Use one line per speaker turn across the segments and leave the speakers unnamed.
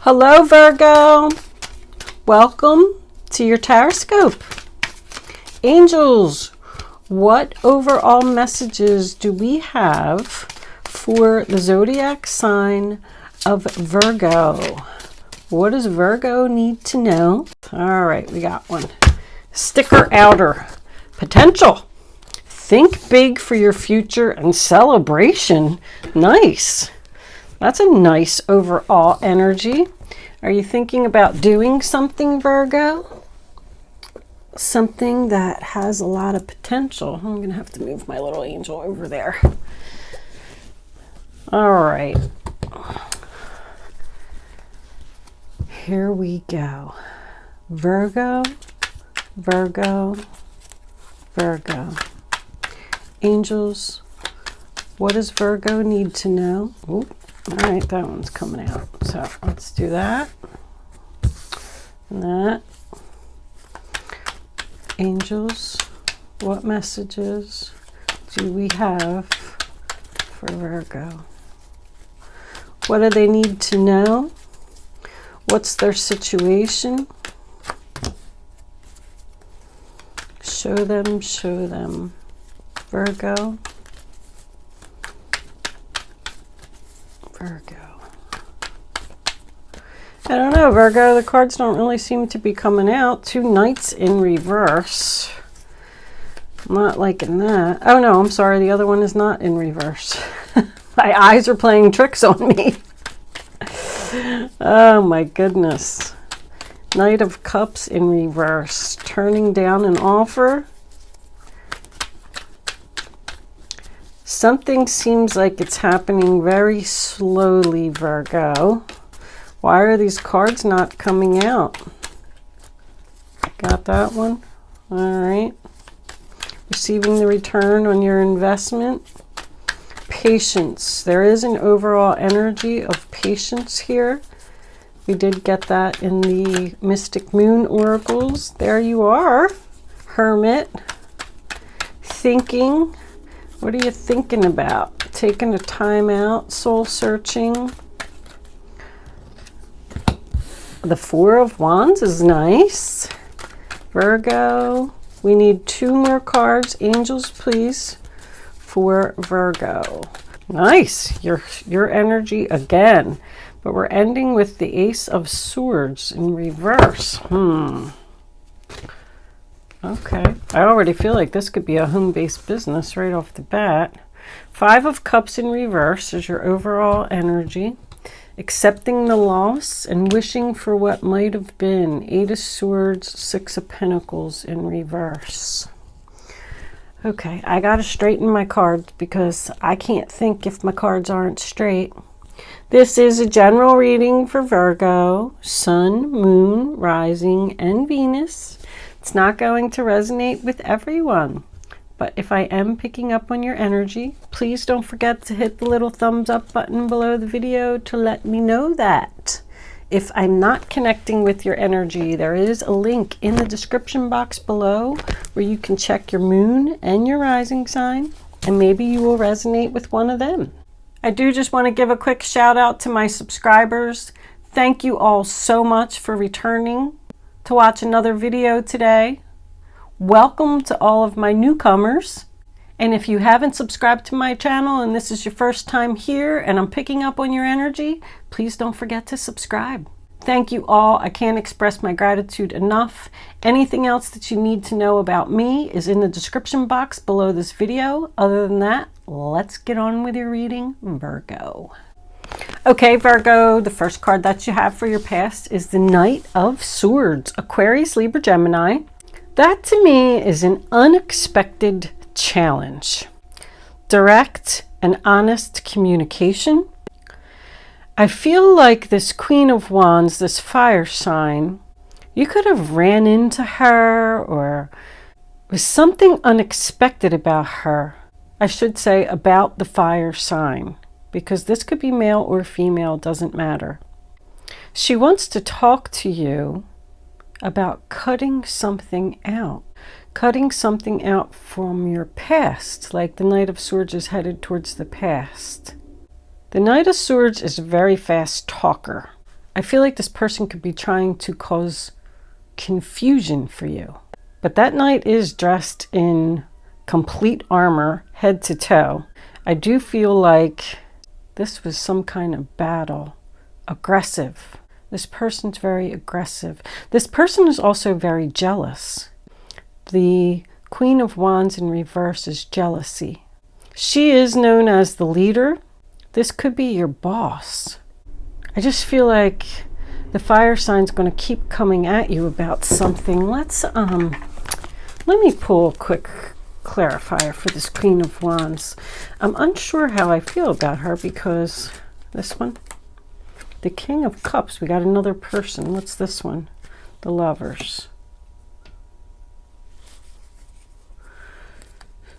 Hello, Virgo. Welcome to your horoscope. Angels, what overall messages do we have for the zodiac sign of Virgo? What does Virgo need to know? All right, we got one. Sticker outer. Potential. Think big for your future and celebration. Nice. That's a nice overall energy. Are you thinking about doing something, Virgo? Something that has a lot of potential. I'm going to have to move my little angel over there. All right. Here we go. Virgo, Virgo, Virgo. Angels, what does Virgo need to know? Ooh, all right, that one's coming out. So let's do that. And that. Angels, what messages do we have for Virgo? What do they need to know? What's their situation? Show them, show them. Virgo. Virgo. I don't know, Virgo, the cards don't really seem to be coming out. Two knights in reverse. I'm not liking that. Oh no, I'm sorry, the other one is not in reverse. My eyes are playing tricks on me. Oh my goodness. Knight of Cups in reverse. Turning down an offer. Something seems like it's happening very slowly, Virgo. Why are these cards not coming out? Got that one? All right. Receiving the return on your investment. Patience. There is an overall energy of patience here. We did get that in the Mystic Moon Oracles. There you are, Hermit. Thinking. What are you thinking about? Taking a time out, soul searching. The Four of Wands is nice. Virgo, we need two more cards. Angels, please, for Virgo. Nice, your energy again. But we're ending with the Ace of Swords in reverse. Okay, I already feel like this could be a home-based business right off the bat. Five of Cups in reverse is your overall energy. Accepting the loss and wishing for what might have been. Eight of Swords, Six of Pentacles in reverse. Okay, I got to straighten my cards because I can't think if my cards aren't straight. This is a general reading for Virgo, Sun, Moon, Rising, and Venus. It's not going to resonate with everyone. But if I am picking up on your energy, please don't forget to hit the little thumbs up button below the video to let me know that. If I'm not connecting with your energy, there is a link in the description box below where you can check your moon and your rising sign, and maybe you will resonate with one of them. I do just want to give a quick shout out to my subscribers. Thank you all so much for returning to watch another video today. Welcome to all of my newcomers. And if you haven't subscribed to my channel and this is your first time here and I'm picking up on your energy, please don't forget to subscribe. Thank you all. I can't express my gratitude enough. Anything else that you need to know about me is in the description box below this video. Other than that, let's get on with your reading, Virgo. Okay, Virgo, the first card that you have for your past is the Knight of Swords, Aquarius, Libra, Gemini. That to me is an unexpected challenge. Direct and honest communication. I feel like this Queen of Wands, this fire sign, you could have ran into her or was something unexpected about her. I should say about the fire sign, because this could be male or female, doesn't matter. She wants to talk to you about cutting something out from your past, like the Knight of Swords is headed towards the past. The Knight of Swords is a very fast talker. I feel like this person could be trying to cause confusion for you. But that knight is dressed in complete armor, head to toe. I do feel like this was some kind of battle. Aggressive. This person's very aggressive. This person is also very jealous. The Queen of Wands in reverse is jealousy. She is known as the leader. This could be your boss. I just feel like the fire sign's going to keep coming at you about something. Let me pull a quick clarifier for this Queen of Wands. I'm unsure how I feel about her because this one, the King of Cups, we got another person. What's this one? The Lovers.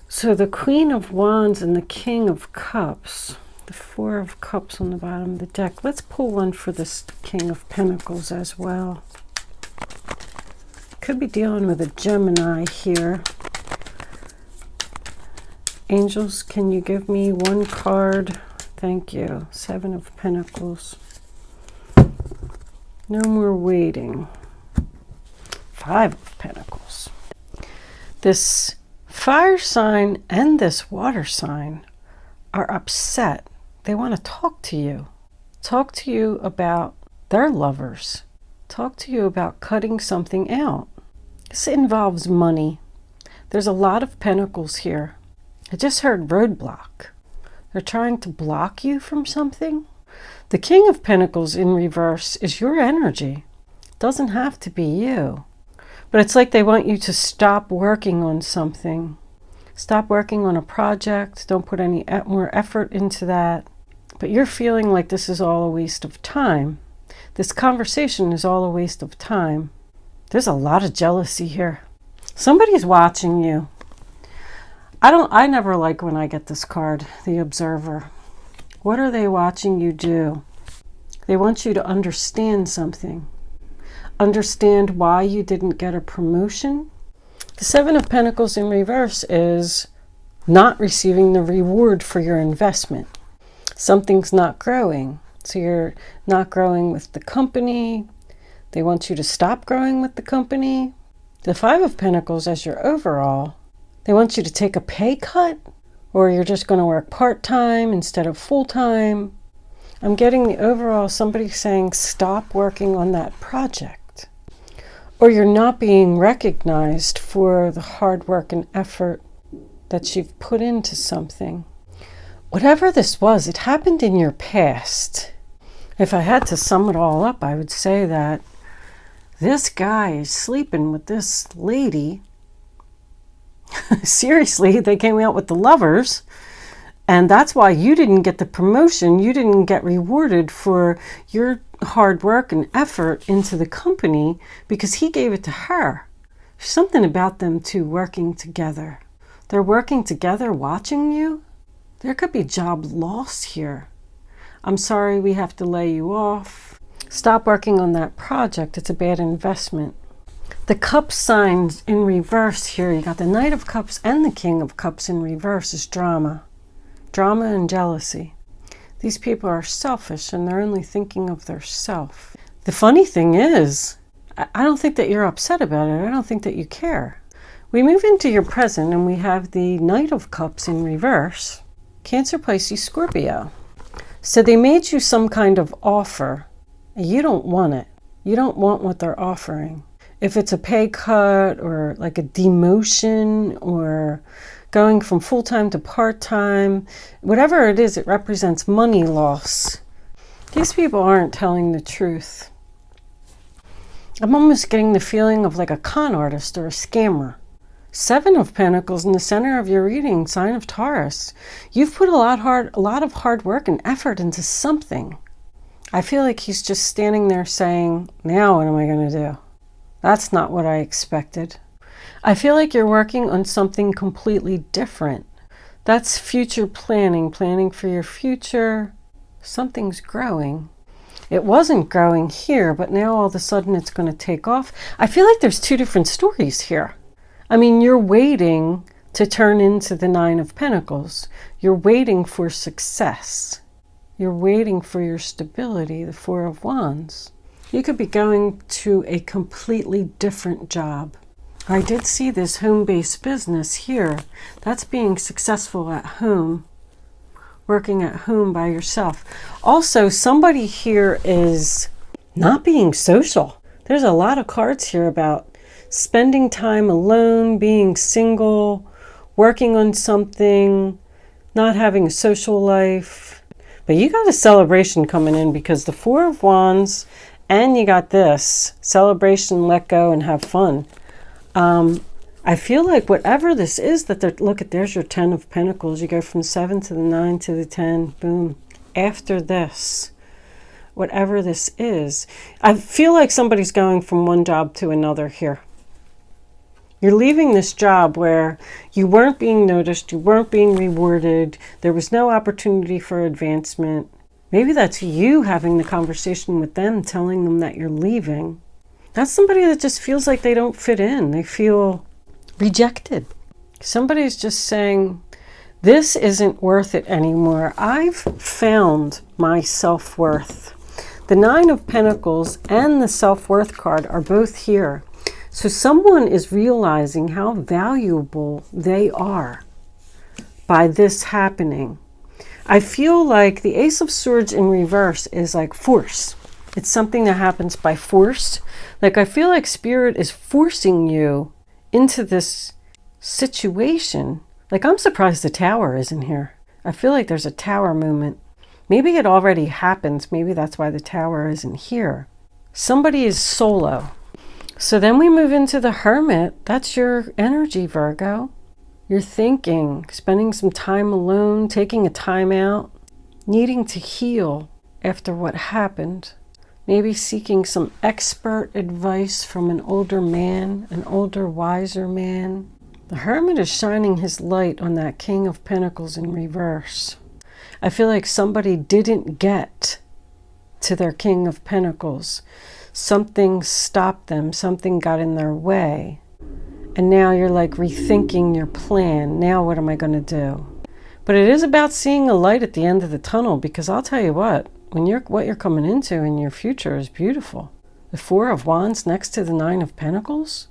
So the Queen of Wands and the King of Cups, the Four of Cups on the bottom of the deck. Let's pull one for this King of Pentacles as well. Could be dealing with a Gemini here. Angels, can you give me one card? Thank you. Seven of Pentacles. No more waiting. Five of Pentacles. This fire sign and this water sign are upset. They want to talk to you. Talk to you about their lovers. Talk to you about cutting something out. This involves money. There's a lot of pentacles here. I just heard roadblock. They're trying to block you from something. The King of Pentacles in reverse is your energy. It doesn't have to be you. But it's like they want you to stop working on something. Stop working on a project. Don't put any more effort into that. But you're feeling like this is all a waste of time. This conversation is all a waste of time. There's a lot of jealousy here. Somebody's watching you. I never like when I get this card, the Observer. What are they watching you do? They want you to understand something. Understand why you didn't get a promotion. The Seven of Pentacles in reverse is not receiving the reward for your investment. Something's not growing. So you're not growing with the company. They want you to stop growing with the company. The Five of Pentacles as your overall, they want you to take a pay cut, or you're just going to work part-time instead of full-time. I'm getting the overall, somebody saying stop working on that project. Or you're not being recognized for the hard work and effort that you've put into something. Whatever this was, it happened in your past. If I had to sum it all up, I would say that this guy is sleeping with this lady. Seriously, they came out with the Lovers. And that's why you didn't get the promotion. You didn't get rewarded for your hard work and effort into the company because he gave it to her. There's something about them two working together. They're working together watching you. There could be job loss here. I'm sorry we have to lay you off. Stop working on that project. It's a bad investment. The Cup signs in reverse here. You got the Knight of Cups and the King of Cups in reverse is drama. Drama and jealousy. These people are selfish and they're only thinking of their self. The funny thing is, I don't think that you're upset about it. I don't think that you care. We move into your present and we have the Knight of Cups in reverse. Cancer, Pisces, Scorpio. So they made you some kind of offer. You don't want it. You don't want what they're offering. If it's a pay cut or like a demotion or going from full-time to part-time, whatever it is, it represents money loss. These people aren't telling the truth. I'm almost getting the feeling of like a con artist or a scammer. Seven of Pentacles in the center of your reading, sign of Taurus. You've put a lot of hard work and effort into something. I feel like he's just standing there saying, now what am I going to do? That's not what I expected. I feel like you're working on something completely different. That's future planning, planning for your future. Something's growing. It wasn't growing here, but now all of a sudden it's going to take off. I feel like there's two different stories here. I mean, you're waiting to turn into the Nine of Pentacles. You're waiting for success. You're waiting for your stability, the Four of Wands. You could be going to a completely different job. I did see this home-based business here. That's being successful at home, working at home by yourself. Also, somebody here is not being social. There's a lot of cards here about spending time alone, being single, working on something, not having a social life. But you got a celebration coming in because the Four of Wands, and you got this celebration, let go and have fun. I feel like whatever this is that they're, look at, there's your 10 of Pentacles. You go from 7 to the 9 to the 10, boom. After this, whatever this is, I feel like somebody's going from one job to another here. You're leaving this job where you weren't being noticed, you weren't being rewarded, there was no opportunity for advancement. Maybe that's you having the conversation with them, telling them that you're leaving. That's somebody that just feels like they don't fit in. They feel rejected. Somebody's just saying, this isn't worth it anymore. I've found my self-worth. The Nine of Pentacles and the self-worth card are both here. So someone is realizing how valuable they are by this happening. I feel like the Ace of Swords in reverse is like force. It's something that happens by force. Like I feel like Spirit is forcing you into this situation. Like I'm surprised the Tower isn't here. I feel like there's a Tower moment. Maybe it already happened. Maybe that's why the Tower isn't here. Somebody is solo. So then we move into the Hermit. That's your energy, Virgo. You're thinking, spending some time alone, taking a time out, needing to heal after what happened. Maybe seeking some expert advice from an older man, an older, wiser man. The Hermit is shining his light on that King of Pentacles in reverse. I feel like somebody didn't get to their King of Pentacles. Something stopped them, something got in their way. And now you're like rethinking your plan. Now what am I going to do? But it is about seeing a light at the end of the tunnel, because I'll tell you what you're coming into in your future is beautiful. The Four of Wands next to the Nine of Pentacles.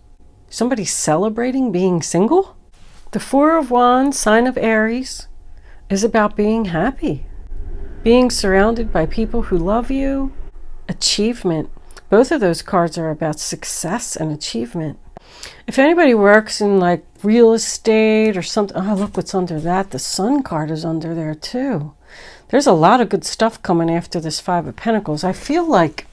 Somebody celebrating being single. The Four of Wands, sign of Aries, is about being happy. Being surrounded by people who love you. Achievement. Both of those cards are about success and achievement. If anybody works in like real estate or something, oh, look what's under that. The Sun card is under there too. There's a lot of good stuff coming after this Five of Pentacles. I feel like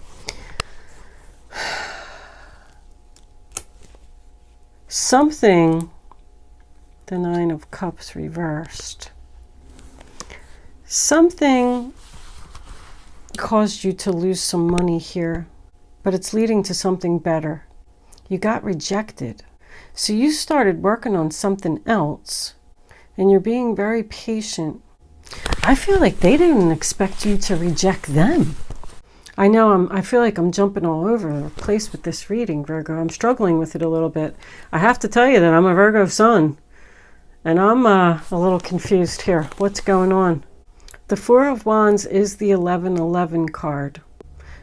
something, the Nine of Cups reversed, something caused you to lose some money here, but it's leading to something better. You got rejected. So you started working on something else, and you're being very patient. I feel like they didn't expect you to reject them. I know I feel like I'm jumping all over the place with this reading, Virgo. I'm struggling with it a little bit. I have to tell you that I'm a Virgo sun, and I'm a little confused here. What's going on? The Four of Wands is the 1111 card.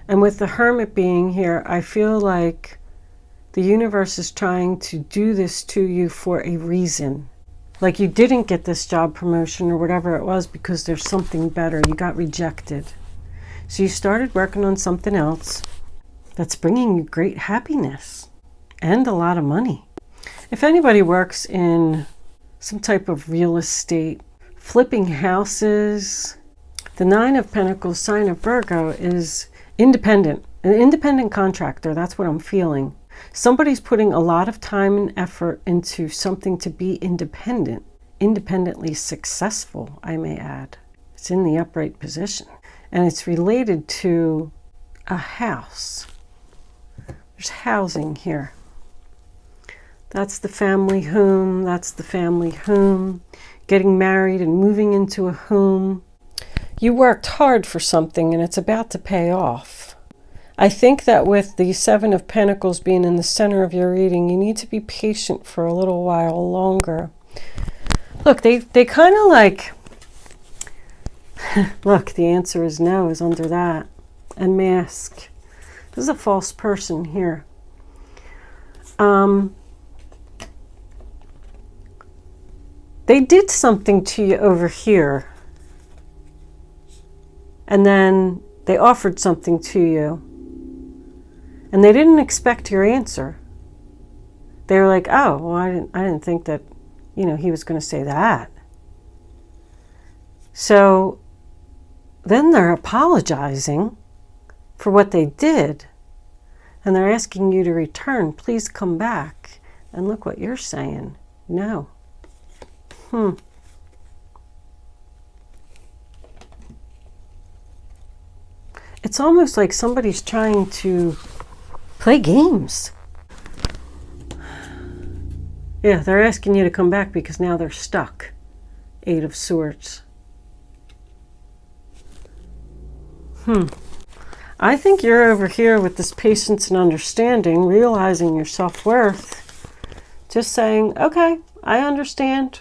And with the Hermit being here, I feel like the universe is trying to do this to you for a reason. Like you didn't get this job promotion or whatever it was because there's something better. You got rejected. So you started working on something else that's bringing you great happiness and a lot of money. If anybody works in some type of real estate, flipping houses, the Nine of Pentacles, sign of Virgo, is independent. An independent contractor, that's what I'm feeling. Somebody's putting a lot of time and effort into something to be independent, independently successful, I may add. It's in the upright position, and it's related to a house. There's housing here. That's the family home, that's the family home. Getting married and moving into a home. You worked hard for something and it's about to pay off. I think that with the Seven of Pentacles being in the center of your reading, you need to be patient for a little while longer. Look, they kind of like Look, the answer is no, is under that. And mask. This is a false person here. They did something to you over here. And then they offered something to you. And they didn't expect your answer. They were like, oh, well, I didn't think that, he was going to say that. So then they're apologizing for what they did. And they're asking you to return. Please come back. And look what you're saying. No. It's almost like somebody's trying to play games. Yeah, they're asking you to come back because now they're stuck. 8 of Swords. I think you're over here with this patience and understanding, realizing your self-worth. Just saying, okay, I understand.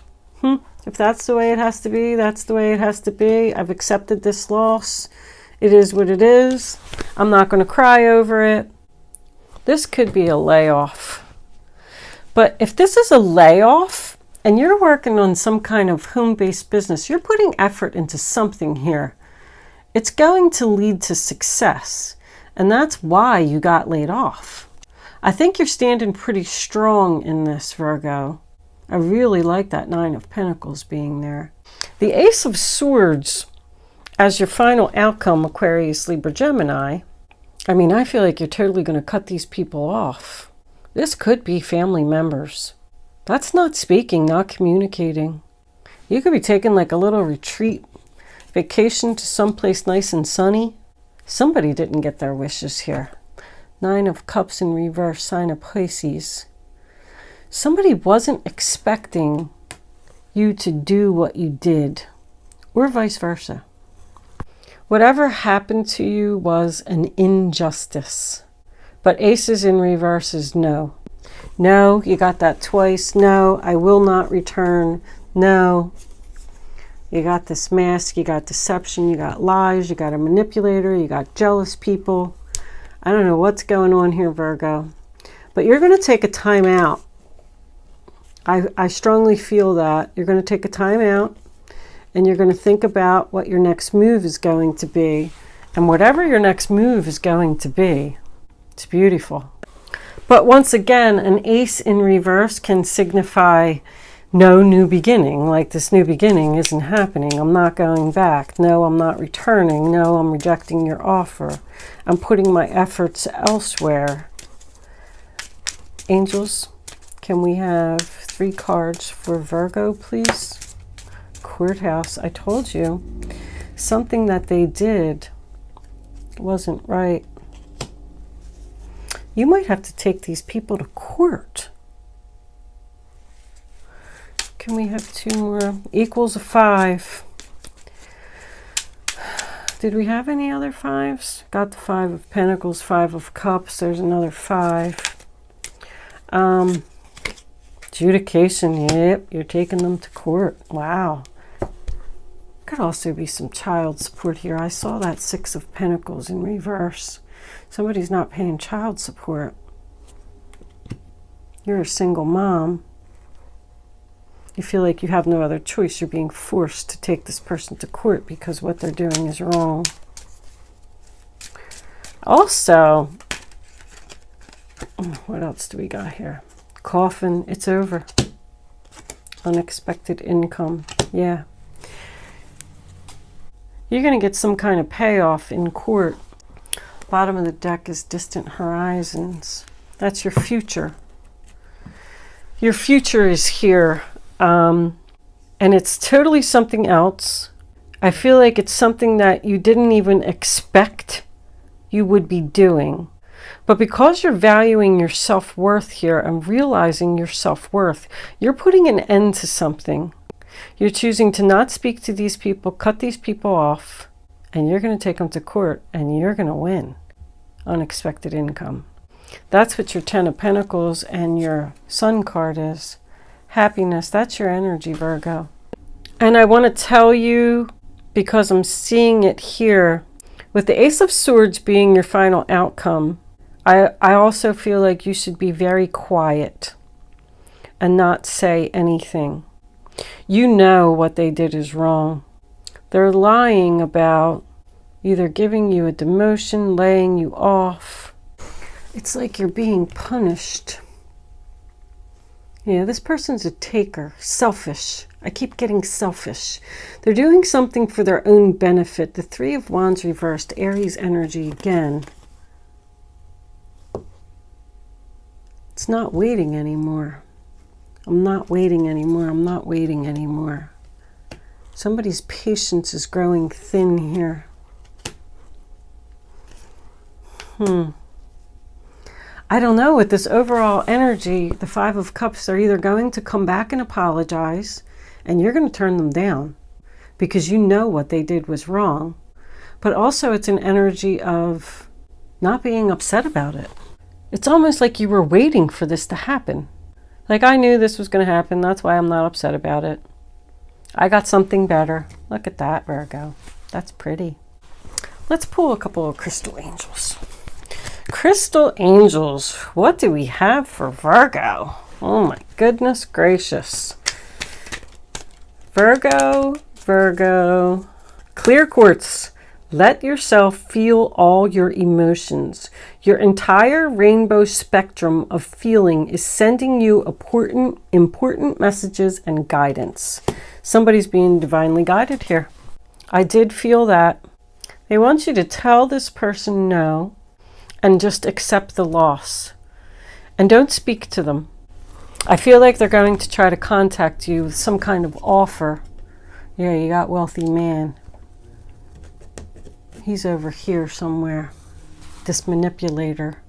If that's the way it has to be, that's the way it has to be. I've accepted this loss. It is what it is. I'm not going to cry over it. This could be a layoff. But if this is a layoff and you're working on some kind of home-based business, you're putting effort into something here. It's going to lead to success. And that's why you got laid off. I think you're standing pretty strong in this, Virgo. I really like that 9 of Pentacles being there. The Ace of Swords as your final outcome, Aquarius, Libra, Gemini. I feel like you're totally going to cut these people off. This could be family members. That's not speaking, not communicating. You could be taking like a little retreat, vacation to someplace nice and sunny. Somebody didn't get their wishes here. 9 of Cups in reverse, sign of Pisces. Somebody wasn't expecting you to do what you did, or vice versa. Whatever happened to you was an injustice. But aces in reverse is no. No, you got that twice. No, I will not return. No. You got this mask, you got deception, you got lies, you got a manipulator, you got jealous people. I don't know what's going on here, Virgo. But you're going to take a time out. I strongly feel that. You're going to take a time out and you're going to think about what your next move is going to be. And whatever your next move is going to be, it's beautiful. But once again, an ace in reverse can signify no new beginning. Like this new beginning isn't happening. I'm not going back. No, I'm not returning. No, I'm rejecting your offer. I'm putting my efforts elsewhere. Angels, can we have 3 cards for Virgo, please? Courthouse. I told you. Something that they did wasn't right. You might have to take these people to court. Can we have 2 more? Equals a 5. Did we have any other 5s? Got the 5 of Pentacles, 5 of Cups. There's another 5. Adjudication. Yep, you're taking them to court. Wow. Could also be some child support here. I saw that 6 of Pentacles in reverse. Somebody's not paying child support. You're a single mom. You feel like you have no other choice. You're being forced to take this person to court because what they're doing is wrong. Also, what else do we got here? Coffin. It's over. Unexpected income. Yeah. You're going to get some kind of payoff in court. Bottom of the deck is distant horizons. That's your future. Your future is here. And it's totally something else. I feel like it's something that you didn't even expect you would be doing. But because you're valuing your self-worth here and realizing your self-worth, you're putting an end to something. You're choosing to not speak to these people, cut these people off, and you're going to take them to court, and you're going to win. Unexpected income. That's what your 10 of Pentacles and your Sun card is. Happiness. That's your energy, Virgo. And I want to tell you, because I'm seeing it here. With the Ace of Swords being your final outcome, I also feel like you should be very quiet and not say anything. You know what they did is wrong. They're lying about either giving you a demotion, laying you off. It's like you're being punished. Yeah, this person's a taker, selfish. I keep getting selfish. They're doing something for their own benefit. The Three of Wands reversed, Aries energy again. It's not waiting anymore. I'm not waiting anymore. I'm not waiting anymore. Somebody's patience is growing thin here. I don't know, with this overall energy, the Five of Cups, they're either going to come back and apologize, and you're going to turn them down because you know what they did was wrong. But also it's an energy of not being upset about it. It's almost like you were waiting for this to happen. Like, I knew this was going to happen. That's why I'm not upset about it. I got something better. Look at that, Virgo. That's pretty. Let's pull a couple of crystal angels. Crystal angels, what do we have for Virgo? Oh my goodness gracious. Virgo, clear quartz. Let yourself feel all your emotions. Your entire rainbow spectrum of feeling is sending you important messages and guidance. Somebody's being divinely guided here. I did feel that. They want you to tell this person no and just accept the loss. And don't speak to them. I feel like they're going to try to contact you with some kind of offer. Yeah, you got wealthy man. He's over here somewhere. This manipulator.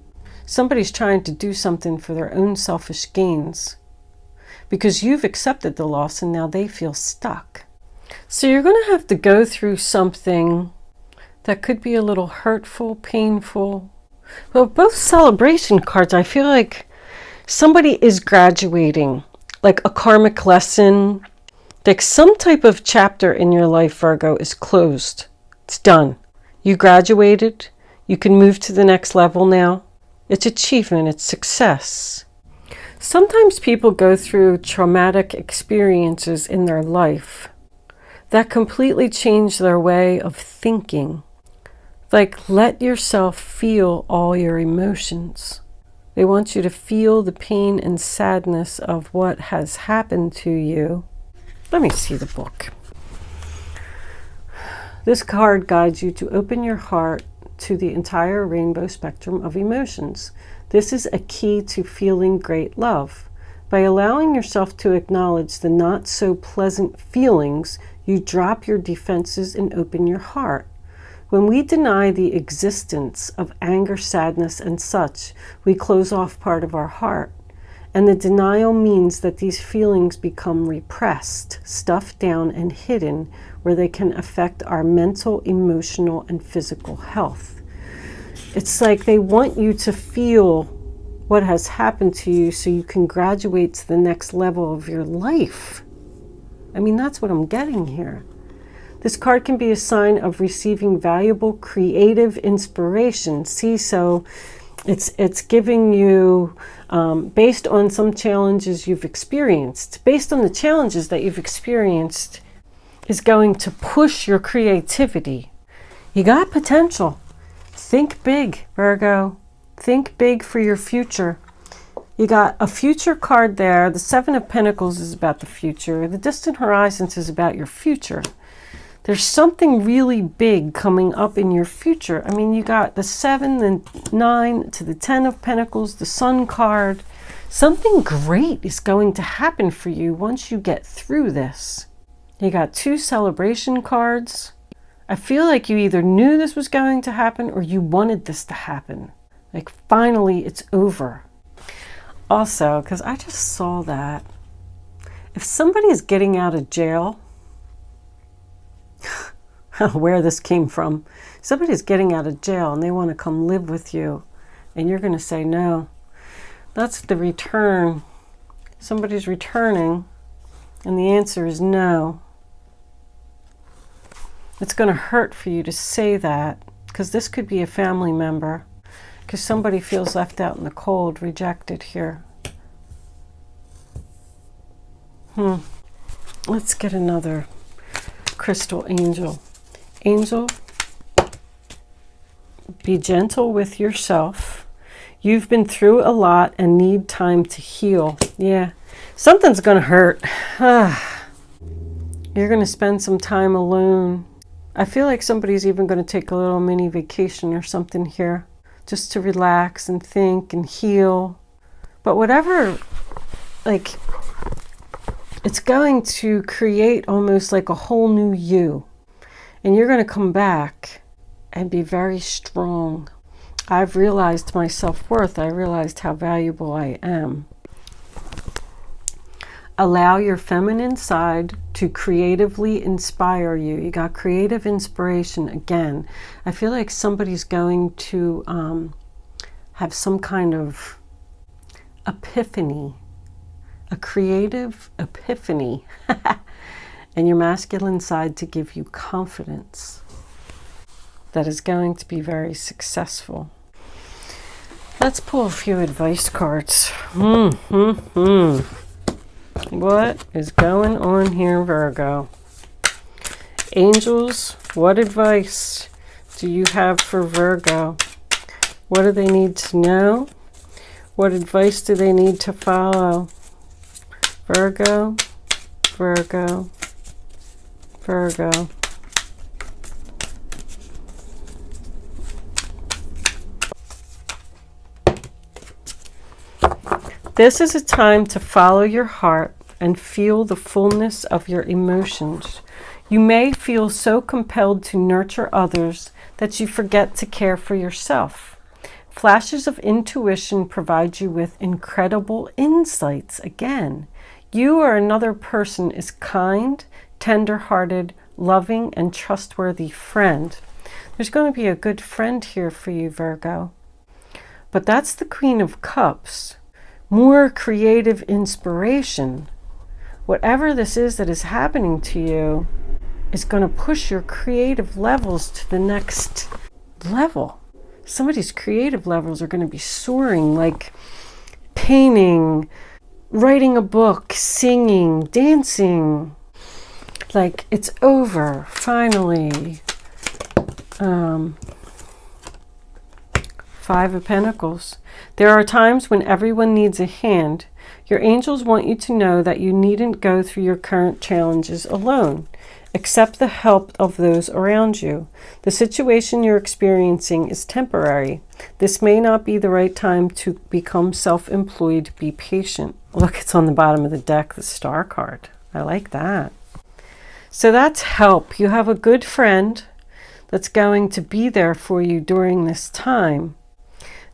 Somebody's trying to do something for their own selfish gains. Because you've accepted the loss and now they feel stuck. So you're going to have to go through something that could be a little hurtful, painful. Well, both celebration cards, I feel like somebody is graduating, like a karmic lesson, like some type of chapter in your life, Virgo, is closed. It's done. You graduated. You can move to the next level now. It's achievement. It's success. Sometimes people go through traumatic experiences in their life that completely change their way of thinking. Like, let yourself feel all your emotions. They want you to feel the pain and sadness of what has happened to you. Let me see the book. This card guides you to open your heart to the entire rainbow spectrum of emotions. This is a key to feeling great love. By allowing yourself to acknowledge the not so pleasant feelings, you drop your defenses and open your heart. When we deny the existence of anger, sadness, and such, we close off part of our heart. And the denial means that these feelings become repressed, stuffed down, and hidden, where they can affect our mental, emotional, and physical health. It's like they want you to feel what has happened to you so you can graduate to the next level of your life. I mean, that's what I'm getting here. This card can be a sign of receiving valuable creative inspiration. See, so it's giving you, based on some challenges you've experienced, based on the challenges that you've experienced, is going to push your creativity. You got potential. Think big, Virgo. Think big for your future. You got a future card there. The Seven of Pentacles is about the future. The Distant Horizons is about your future. There's something really big coming up in your future. I mean, you got the 7, the 9 to the 10 of Pentacles, the Sun card. Something great is going to happen for you once you get through this. You got 2 celebration cards. I feel like you either knew this was going to happen or you wanted this to happen. Like, finally, it's over. Also, because I just saw that, if somebody is getting out of jail, where this came from, somebody's getting out of jail and they want to come live with you, and you're going to say no. That's the return. Somebody's returning, and the answer is no. It's going to hurt for you to say that, because this could be a family member, because somebody feels left out in the cold, rejected here. Let's get another crystal angel. Angel, be gentle with yourself. You've been through a lot and need time to heal. Yeah, something's going to hurt. You're going to spend some time alone. I feel like somebody's even going to take a little mini vacation or something here, just to relax and think and heal. But whatever, like, it's going to create almost like a whole new you. And you're going to come back and be very strong. I've realized my self-worth. I realized how valuable I am. Allow your feminine side to creatively inspire you. You got creative inspiration again. I feel like somebody's going to have some kind of epiphany, a creative epiphany, and your masculine side to give you confidence that is going to be very successful. Let's pull a few advice cards. What is going on here, Virgo? Angels, what advice do you have for Virgo? What do they need to know? What advice do they need to follow? Virgo, Virgo, Virgo. This is a time to follow your heart and feel the fullness of your emotions. You may feel so compelled to nurture others that you forget to care for yourself. Flashes of intuition provide you with incredible insights. Again, you or another person is kind, tender-hearted, loving, and trustworthy friend. There's going to be a good friend here for you, Virgo. But that's the Queen of Cups. More creative inspiration. Whatever this is that is happening to you is going to push your creative levels to the next level. Somebody's creative levels are going to be soaring, like painting, writing a book, singing, dancing. Like it's over, finally. 5 of Pentacles. There are times when everyone needs a hand. Your angels want you to know that you needn't go through your current challenges alone. Accept the help of those around you. The situation you're experiencing is temporary. This may not be the right time to become self-employed. Be patient. Look, it's on the bottom of the deck, the Star card. I like that. So that's help. You have a good friend that's going to be there for you during this time.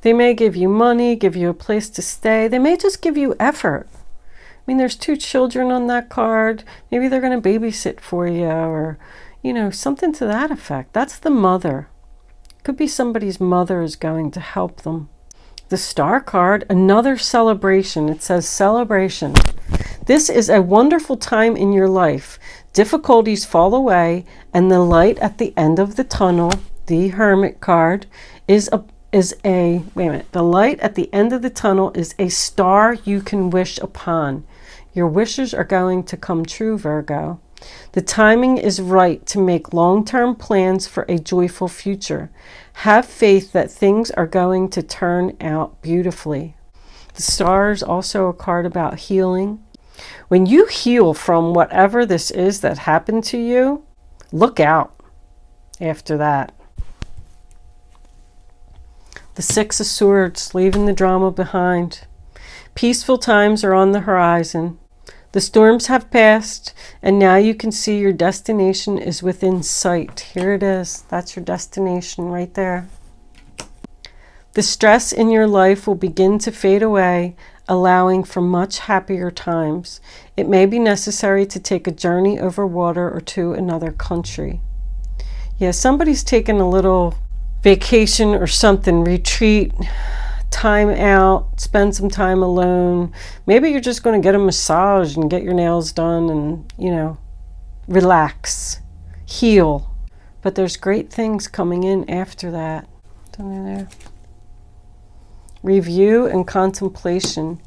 They may give you money, give you a place to stay. They may just give you effort. I mean, there's 2 children on that card. Maybe they're going to babysit for you, or, you know, something to that effect. That's the mother. Could be somebody's mother is going to help them. The Star card, another celebration. It says celebration. This is a wonderful time in your life. Difficulties fall away, and the light at the end of the tunnel, the Hermit card, the light at the end of the tunnel is a star you can wish upon. Your wishes are going to come true, Virgo. The timing is right to make long-term plans for a joyful future. Have faith that things are going to turn out beautifully. The Star is also a card about healing. When you heal from whatever this is that happened to you, look out after that. The 6 of Swords, leaving the drama behind. Peaceful times are on the horizon. The storms have passed, and now you can see your destination is within sight. Here it is. That's your destination right there. The stress in your life will begin to fade away, allowing for much happier times. It may be necessary to take a journey over water or to another country. Yeah, somebody's taking a little vacation or something, retreat, time out, spend some time alone. Maybe you're just going to get a massage and get your nails done and, you know, relax, heal. but there's great things coming in after that. There. Review and contemplation.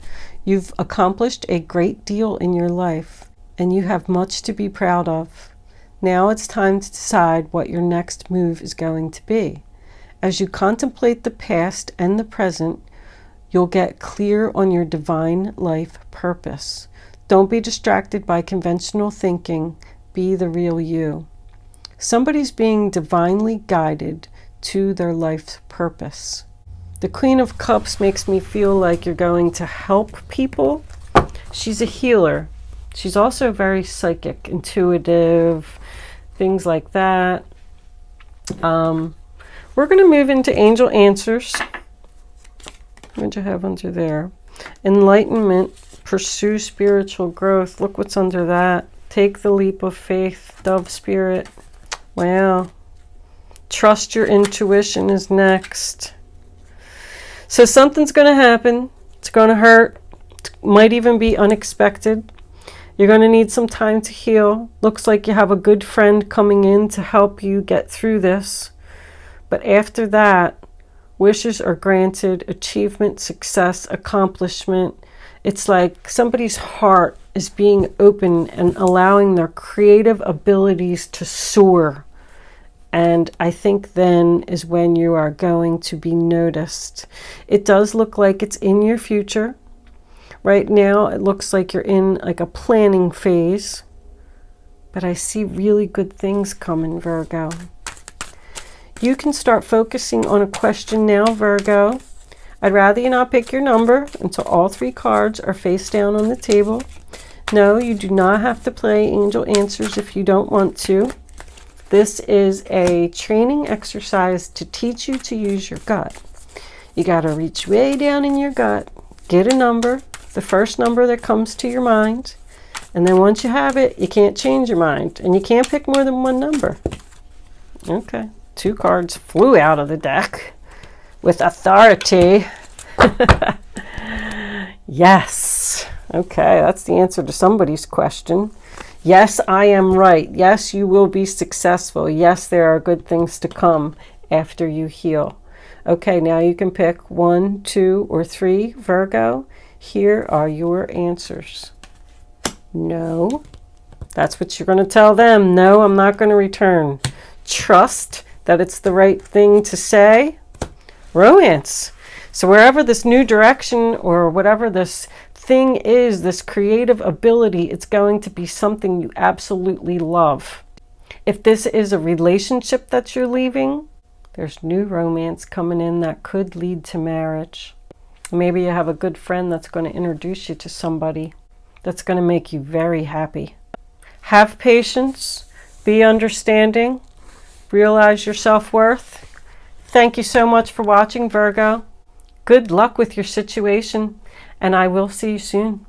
You've accomplished a great deal in your life, and you have much to be proud of. Now it's time to decide what your next move is going to be. As you contemplate the past and the present, you'll get clear on your divine life purpose. Don't be distracted by conventional thinking. Be the real you. Somebody's being divinely guided to their life's purpose. The Queen of Cups makes me feel like you're going to help people. She's a healer. She's also very psychic, intuitive, things like that. We're going to move into angel answers. What'd you have under there? Enlightenment, pursue spiritual growth. Look what's under that. Take the leap of faith, dove spirit. Wow. Trust your intuition is next. So something's going to happen. It's going to hurt. It might even be unexpected. You're going to need some time to heal. Looks like you have a good friend coming in to help you get through this. But after that, wishes are granted, achievement, success, accomplishment. It's like somebody's heart is being open and allowing their creative abilities to soar. And I think then is when you are going to be noticed. It does look like it's in your future. Right now, it looks like you're in like a planning phase. But I see really good things coming, Virgo. You can start focusing on a question now, Virgo. I'd rather you not pick your number until all 3 cards are face down on the table. No, you do not have to play angel answers if you don't want to. This is a training exercise to teach you to use your gut. You got to reach way down in your gut, get a number, the first number that comes to your mind, and then once you have it, you can't change your mind, and you can't pick more than one number. Okay, 2 cards flew out of the deck with authority. Yes. Okay, that's the answer to somebody's question. Yes, I am right. Yes, you will be successful. Yes, there are good things to come after you heal. Okay, now you can pick 1, 2, or 3, Virgo. Here are your answers. No. That's what you're going to tell them. No, I'm not going to return. Trust that it's the right thing to say. Romance. So wherever this new direction or whatever this thing is, this creative ability, it's going to be something you absolutely love. If this is a relationship that you're leaving, there's new romance coming in that could lead to marriage. Maybe you have a good friend that's going to introduce you to somebody that's going to make you very happy. Have patience, be understanding, realize your self-worth. Thank you so much for watching, Virgo. Good luck with your situation, and I will see you soon.